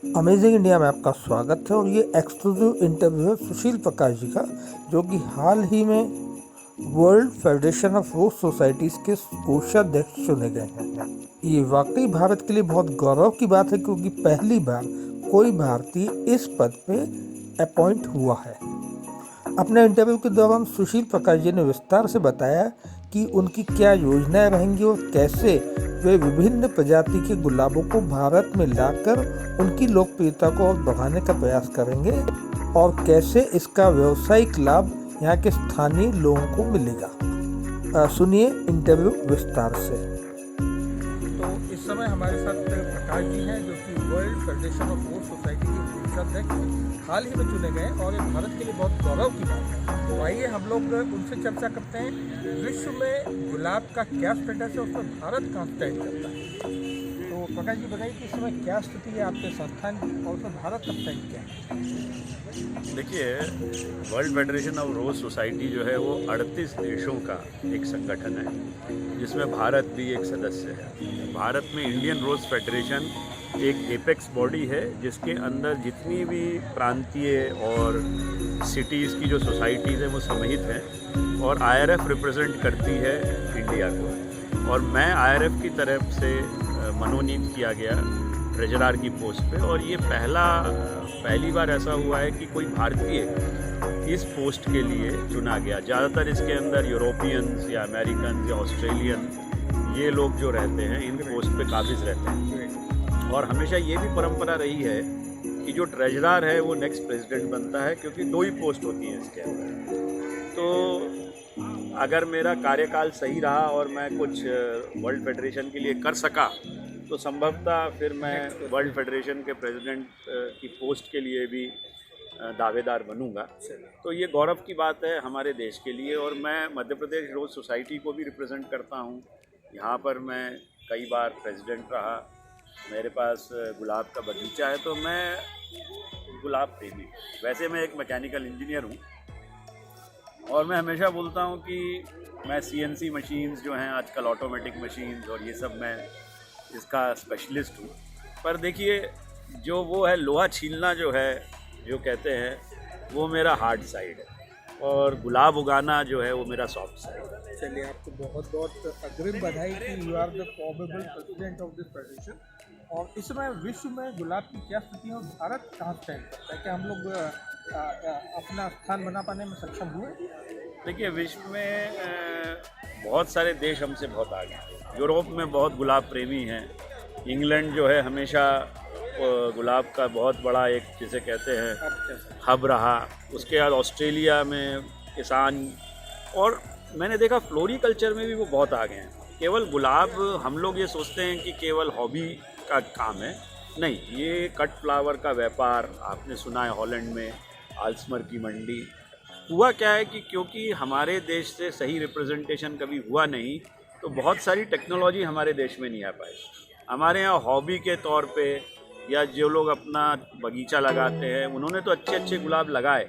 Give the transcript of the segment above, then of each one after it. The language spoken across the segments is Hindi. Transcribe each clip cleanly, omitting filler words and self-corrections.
अमेजिंग इंडिया में आपका स्वागत है। और ये एक्सक्लूसिव इंटरव्यू है सुशील प्रकाश जी का, जो कि हाल ही में world federation of rose societies के कोषाध्यक्ष चुने गए हैं। ये वाकई भारत के लिए बहुत गौरव की बात है, क्योंकि पहली बार कोई भारतीय इस पद पे अपॉइंट हुआ है। अपने इंटरव्यू के दौरान सुशील प्रकाश जी ने विस्तार से बताया कि उनकी क्या योजनाएं रहेंगी और कैसे वे विभिन्न प्रजाति के गुलाबों को भारत में लाकर उनकी लोकप्रियता को और बढ़ाने का प्रयास करेंगे, और कैसे इसका व्यावसायिक लाभ यहाँ के स्थानीय लोगों को मिलेगा। सुनिए इंटरव्यू विस्तार से। तो इस समय हमारे साथ प्रकाश जी हैं, जो कि world federation of rose society के कोषाध्यक्ष हाल ही में चुने गए, और ये भारत के लिए बहुत गौरव की बात है। तो आइए हम लोग उनसे चर्चा करते हैं, विश्व में गुलाब का क्या स्टेटस है, उसमें भारत कहाँ स्टैंड करता है। तो प्रकाश जी बताइए कि इस समय क्या स्थिति है आपके संस्थान की, और उसमें भारत का स्टैंड क्या है। देखिए, world federation of rose society जो है वो 38 देशों का एक संगठन है, जिसमें भारत भी एक सदस्य है। भारत में इंडियन रोज फेडरेशन एक एपेक्स बॉडी है, जिसके अंदर जितनी भी प्रांतीय और सिटीज़ की जो सोसाइटीज़ हैं वो समाहित हैं, और आईआरएफ रिप्रेजेंट करती है इंडिया को। और मैं आईआरएफ की तरफ से मनोनीत किया गया ट्रेजरार की पोस्ट पे, और ये पहली बार ऐसा हुआ है कि कोई भारतीय इस पोस्ट के लिए चुना गया। ज़्यादातर इसके अंदर यूरोपियंस या अमेरिकन या ऑस्ट्रेलियन ये लोग जो रहते हैं, इन पोस्ट पे काबिज रहते हैं। और हमेशा ये भी परंपरा रही है कि जो ट्रेजरार है वो नेक्स्ट प्रेसिडेंट बनता है, क्योंकि 2 ही पोस्ट होती हैं इसके अंदर। तो अगर मेरा कार्यकाल सही रहा और मैं कुछ वर्ल्ड फेडरेशन के लिए कर सका, तो संभवतः फिर मैं वर्ल्ड फेडरेशन के प्रेसिडेंट की पोस्ट के लिए भी दावेदार बनूंगा। तो ये गौरव की बात है हमारे देश के लिए। और मैं मध्य प्रदेश रोज सोसाइटी को भी रिप्रेजेंट करता हूँ। यहाँ पर मैं कई बार प्रेसिडेंट रहा। मेरे पास गुलाब का बगीचा है, तो मैं गुलाब प्रेमी। वैसे मैं एक मैकेनिकल इंजीनियर हूँ, और मैं हमेशा बोलता हूँ कि मैं सीएनसी मशीन्स जो हैं आजकल, ऑटोमेटिक मशीन्स, और ये सब मैं इसका स्पेशलिस्ट हूँ। पर देखिए, जो वो है लोहा छीलना जो है, जो कहते हैं, वो मेरा हार्ड साइड है, और गुलाब उगाना जो है वो मेरा सॉफ्ट साइड है। चलिए, आपको बहुत बहुत अग्रिम बधाई कि you are the probable president of this federation. और इस समय विश्व में गुलाब की क्या स्थिति है और भारत कहाँ स्टैंड करता है, क्या हम लोग अपना स्थान बना पाने में सक्षम हुए? देखिए, विश्व में बहुत सारे देश हमसे बहुत आगे हैं। यूरोप में बहुत गुलाब प्रेमी हैं। इंग्लैंड जो है हमेशा गुलाब का बहुत बड़ा एक, जिसे कहते हैं, हब रहा। उसके बाद ऑस्ट्रेलिया में किसान, और मैंने देखा फ्लोरिकल्चर में भी वो बहुत आगे हैं। केवल गुलाब, हम लोग ये सोचते हैं कि केवल हॉबी का काम है, नहीं, ये कट फ्लावर का व्यापार। आपने सुना है हॉलैंड में आल्समर की मंडी। हुआ क्या है कि क्योंकि हमारे देश से सही रिप्रेजेंटेशन कभी हुआ नहीं, तो बहुत सारी टेक्नोलॉजी हमारे देश में नहीं आ पाई। हमारे यहाँ हॉबी के तौर पे, या जो लोग अपना बगीचा लगाते हैं, उन्होंने तो अच्छे अच्छे गुलाब लगाए,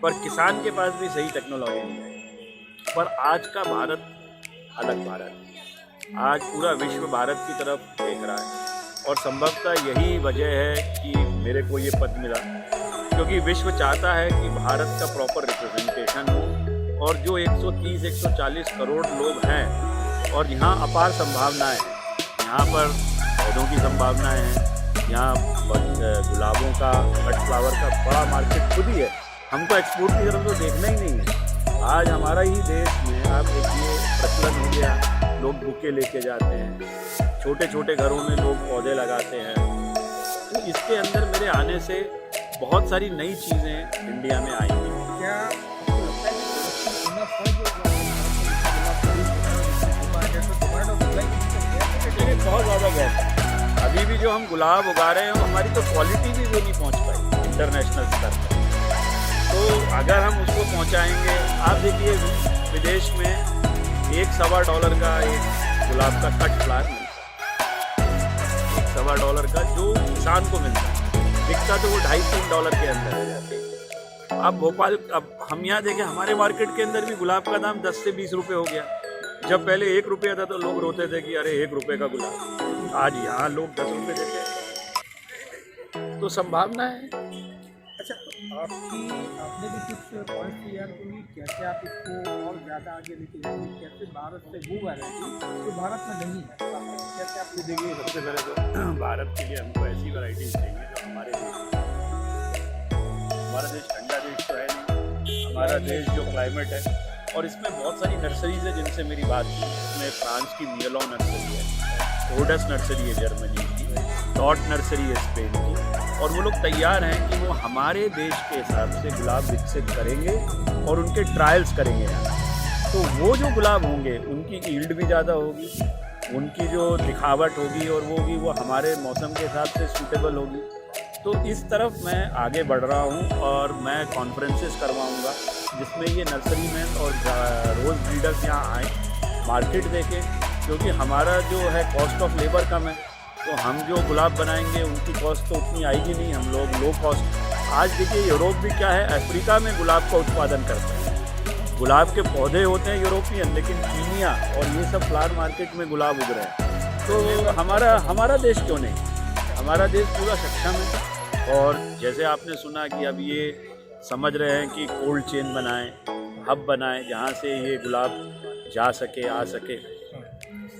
पर किसान के पास भी सही टेक्नोलॉजी नहीं है। पर आज का भारत अलग भारत है। आज पूरा विश्व भारत की तरफ देख रहा है, और संभवतः यही वजह है कि मेरे को ये पद मिला, क्योंकि विश्व चाहता है कि भारत का प्रॉपर रिप्रेजेंटेशन हो। और जो 130-140 करोड़ लोग हैं, और यहाँ अपार संभावनाएं हैं। यहाँ पर पौधों की संभावनाएं हैं, यहाँ गुलाबों का, कट फ्लावर का बड़ा मार्केट खुद ही है। हमको एक्सपोर्ट की तरफ तो देखना ही नहीं है। आज हमारा ही देश में आप देखिए प्रचलन हो गया, लोग बुके लेके जाते हैं, छोटे छोटे घरों में लोग पौधे लगाते हैं। तो इसके अंदर मेरे आने से बहुत सारी नई चीज़ें इंडिया में आएंगी। क्या बहुत ज़्यादा गैप है। अभी भी जो हम गुलाब उगा रहे हैं, हमारी तो क्वालिटी भी वो नहीं पहुंच पाई इंटरनेशनल स्तर पर। तो अगर हम उसको पहुंचाएंगे, आप देखिए विदेश में $1.25 का एक गुलाब का कट फ्लावर मिलता है। $1.25 का जो किसान को मिलता है, बिकता तो वो $2.5-3 के अंदर हो जाती है। अब भोपाल, अब हम यहाँ देखें, हमारे मार्केट के अंदर भी गुलाब का दाम 10 से 20 रुपये हो गया। जब पहले 1 रुपया था तो लोग रोते थे कि अरे 1 रुपये का गुलाब। आज यहाँ लोग 10 रुपये देते हैं। तो संभावना है। अच्छा, तो आपने भी कुछ पॉइंट तैयार की कैसे आप इसको और ज़्यादा आगे लेके जाएंगे, कैसे भारत से वो वैरायटी जो भारत में नहीं है, तो आप कैसे आप देखिए, सबसे पहले तो भारत के लिए हमको ऐसी वैरायटीज चाहिए जो हमारे देश, हमारा देश ठंडा देश तो है नहीं, हमारा देश जो क्लाइमेट है, और इसमें बहुत सारी नर्सरीज है जिनसे मेरी बात की। इसमें फ्रांस की मियलॉ नर्सरी है, ओडस नर्सरी है जर्मनी की, डॉट नर्सरी है स्पेन की, और वो लोग तैयार हैं कि वो हमारे देश के हिसाब से गुलाब विकसित करेंगे और उनके ट्रायल्स करेंगे यहाँ। तो वो जो गुलाब होंगे उनकी यील्ड भी ज़्यादा होगी, उनकी जो दिखावट होगी और वो होगी वो हमारे मौसम के हिसाब से सूटेबल होगी। तो इस तरफ मैं आगे बढ़ रहा हूँ और मैं कॉन्फ्रेंसेस करवाऊँगा जिसमें ये नर्सरी मैन और रोज़ ब्रीडर्स यहाँ आएँ, मार्केट देखें, क्योंकि हमारा जो है कॉस्ट ऑफ लेबर कम है, तो हम जो गुलाब बनाएंगे उनकी कॉस्ट तो उतनी आएगी नहीं, हम लोग लो कॉस्ट। आज देखिए यूरोप भी क्या है, अफ्रीका में गुलाब का उत्पादन करते हैं, गुलाब के पौधे होते हैं यूरोपियन, लेकिन कीनिया और ये सब फ्लावर मार्केट में गुलाब उग रहे हैं। तो हमारा देश क्यों नहीं, हमारा देश पूरा सक्षम है। और जैसे आपने सुना कि अब ये समझ रहे हैं कि कोल्ड चेन बनाएं, हब बनाएं, जहाँ से ये गुलाब जा सके आ सके,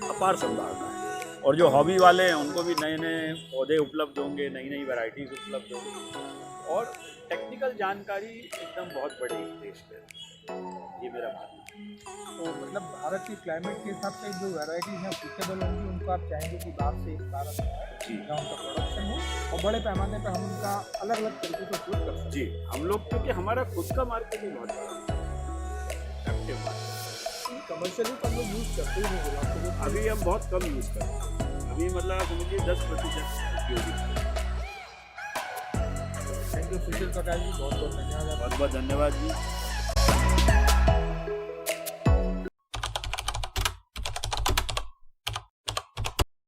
अपार संभावना है। और जो हॉबी वाले हैं उनको भी नए नए पौधे उपलब्ध होंगे, नई नई वैरायटीज़ उपलब्ध होंगी, और टेक्निकल जानकारी एकदम बहुत बढ़ेगी देश में, ये मेरा मानना है। तो मतलब भारत के क्लाइमेट के हिसाब से जो वैरायटीज हैं सूटेबल होंगी, उनको आप चाहेंगे कि बाहर से भारत में जी उनका प्रोडक्शन हो और बड़े पैमाने पर हम उनका अलग अलग तरीके से उपयोग कर सकते जी, हम लोग, क्योंकि हमारा खुद का मार्केट ही बहुत बड़ा है, एक्टिव मार्केट। कमर्शियली तो हम लोग यूज़ करते ही नहीं गुलाब को, अभी हम बहुत कम यूज़ करते हैं, अभी मतलब समझिए 10% उपयोगी। थैंक यू सुशील प्रकाश जी, बहुत बहुत धन्यवाद। बहुत बहुत धन्यवाद जी।